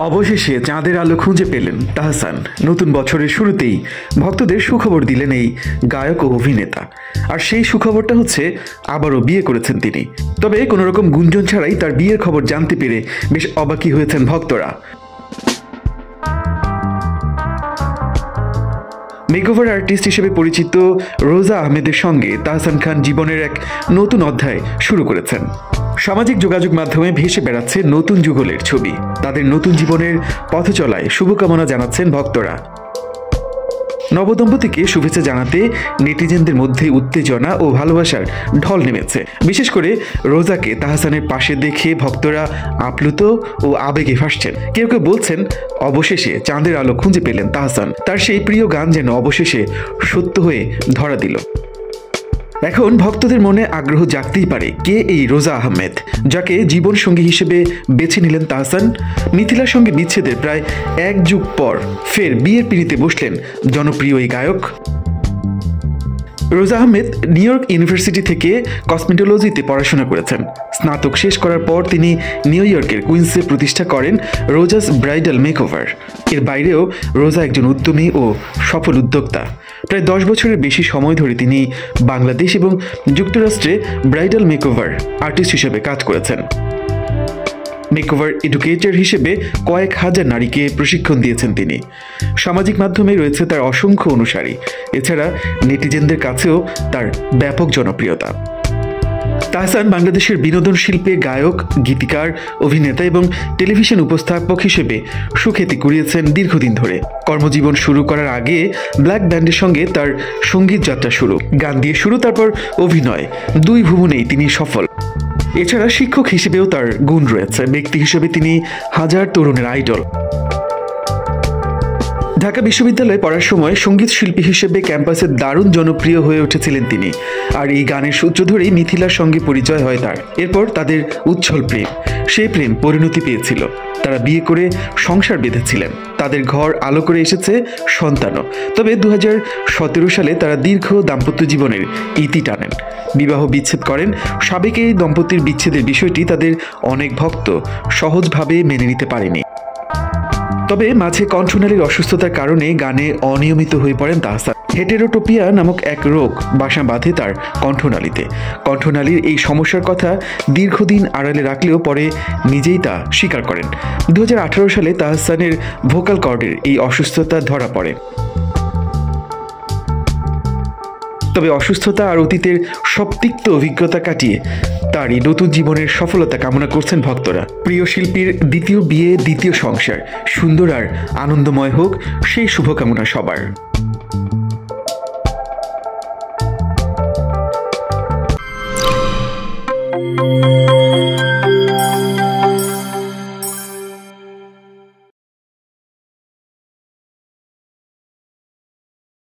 অবশেষে চাঁদের আলো খুঁজে পেলেন তাহসান। নতুন বছরের শুরুতেই ভক্তদের সুখবর দিলেন এই গায়ক ও অভিনেতা। আর সেই সুখবরটা হচ্ছে আবারও বিয়ে করেছেন তিনি। তবে কোনো রকম গুঞ্জন ছাড়াই তার বিয়ের খবর জানতে পেরে বেশ অবাকই হয়েছেন ভক্তরা। মেকওভার আর্টিস্ট হিসেবে পরিচিত রোজা আহমেদের সঙ্গে তাহসান খান জীবনের এক নতুন অধ্যায় শুরু করেছেন। সামাজিক যোগাযোগ মাধ্যমে ভেসে বেড়াচ্ছে নতুন যুগলের ছবি। তাদের নতুন জীবনের পথ চলায় শুভকামনা জানাচ্ছেন ভক্তরা। নবদম্পতিকে শুভেচ্ছা জানাতে নেটিজেনদের মধ্যে উত্তেজনা ও ভালোবাসার ঢল নেমেছে। বিশেষ করে রোজাকে তাহসানের পাশে দেখে ভক্তরা আপ্লুত ও আবেগে ভাসছেন। কেউ কেউ বলছেন, অবশেষে চাঁদের আলো খুঁজে পেলেন তাহসান। তার সেই প্রিয় গান যেন অবশেষে সত্য হয়ে ধরা দিল। এখন ভক্তদের মনে আগ্রহ জাগতেই পারে, কে এই রোজা আহমেদ, যাকে জীবনসঙ্গী হিসেবে বেছে নিলেন তাহসান। মিথিলার সঙ্গে বিচ্ছেদের প্রায় এক যুগ পর ফের বিয়ের পিঁড়িতে বসলেন জনপ্রিয় এই গায়ক। রোজা আহমেদ নিউ ইয়র্ক ইউনিভার্সিটি থেকে কসমেটোলজিতে পড়াশোনা করেছেন। স্নাতক শেষ করার পর তিনি নিউ ইয়র্কের কুইন্সে প্রতিষ্ঠা করেন রোজাস ব্রাইডাল মেকওভার। এর বাইরেও রোজা একজন উদ্যমী ও সফল উদ্যোক্তা। প্রায় 10 বছরের বেশি সময় ধরে তিনি বাংলাদেশ এবং যুক্তরাষ্ট্রে ব্রাইডাল মেকওভার আর্টিস্ট হিসেবে কাজ করেছেন। মেকওভার এডুকেটর হিসেবে কয়েক হাজার নারীকে প্রশিক্ষণ দিয়েছেন তিনি। সামাজিক মাধ্যমে রয়েছে তার অসংখ্য অনুসারী। এছাড়া নেটিজেনদের কাছেও তার ব্যাপক জনপ্রিয়তা। তাহসান বাংলাদেশের বিনোদন শিল্পে গায়ক, গীতিকার, অভিনেতা এবং টেলিভিশন উপস্থাপক হিসেবে সুখ্যাতি কুড়িয়েছেন দীর্ঘদিন ধরে। কর্মজীবন শুরু করার আগে ব্ল্যাক ব্যান্ডের সঙ্গে তার সঙ্গীত যাত্রা শুরু। গান দিয়ে শুরু, তারপর অভিনয়, দুই ভুবনেই তিনি সফল। এছাড়া শিক্ষক হিসেবেও তার গুণ রয়েছে। ব্যক্তি হিসেবে তিনি হাজার তরুণের আইডল। ঢাকা বিশ্ববিদ্যালয়ে পড়ার সময় সঙ্গীত শিল্পী হিসেবে ক্যাম্পাসে দারুণ জনপ্রিয় হয়ে উঠেছিলেন তিনি। আর এই গানের সূত্র ধরেই মিথিলার সঙ্গে পরিচয় হয় তার। এরপর তাদের উচ্ছল প্রেম। সেই প্রেম পরিণতি পেয়েছিল। তারা বিয়ে করে সংসার বেঁধেছিলেন। তাদের ঘর আলো করে এসেছে সন্তানও। তবে 2017 সালে তারা দীর্ঘ দাম্পত্য জীবনের ইতি টানেন, বিবাহ বিচ্ছেদ করেন। সাবেক এই দম্পতির বিচ্ছেদের বিষয়টি তাদের অনেক ভক্ত সহজভাবে মেনে নিতে পারেনি। তবে মাঝে কণ্ঠনালীর অসুস্থতার কারণে গানে অনিয়মিত হয়ে পড়েন তাহসান। হেটেরোটোপিয়া নামক এক রোগ বাসা বাঁধে তার কণ্ঠনালীতে। কণ্ঠনালীর এই সমস্যার কথা দীর্ঘদিন আড়ালে রাখলেও পরে নিজেই তা স্বীকার করেন। 2018 সালে তাহসানের ভোকাল কর্ডের এই অসুস্থতা ধরা পড়ে। তবে অসুস্থতা আর অতীতের সব তিক্ত অভিজ্ঞতা কাটিয়ে তারই নতুন জীবনের সফলতা কামনা করছেন ভক্তরা। প্রিয় শিল্পীর দ্বিতীয় বিয়ে, দ্বিতীয় সংসার সুন্দর আর আনন্দময় হোক, সেই শুভকামনা সবার।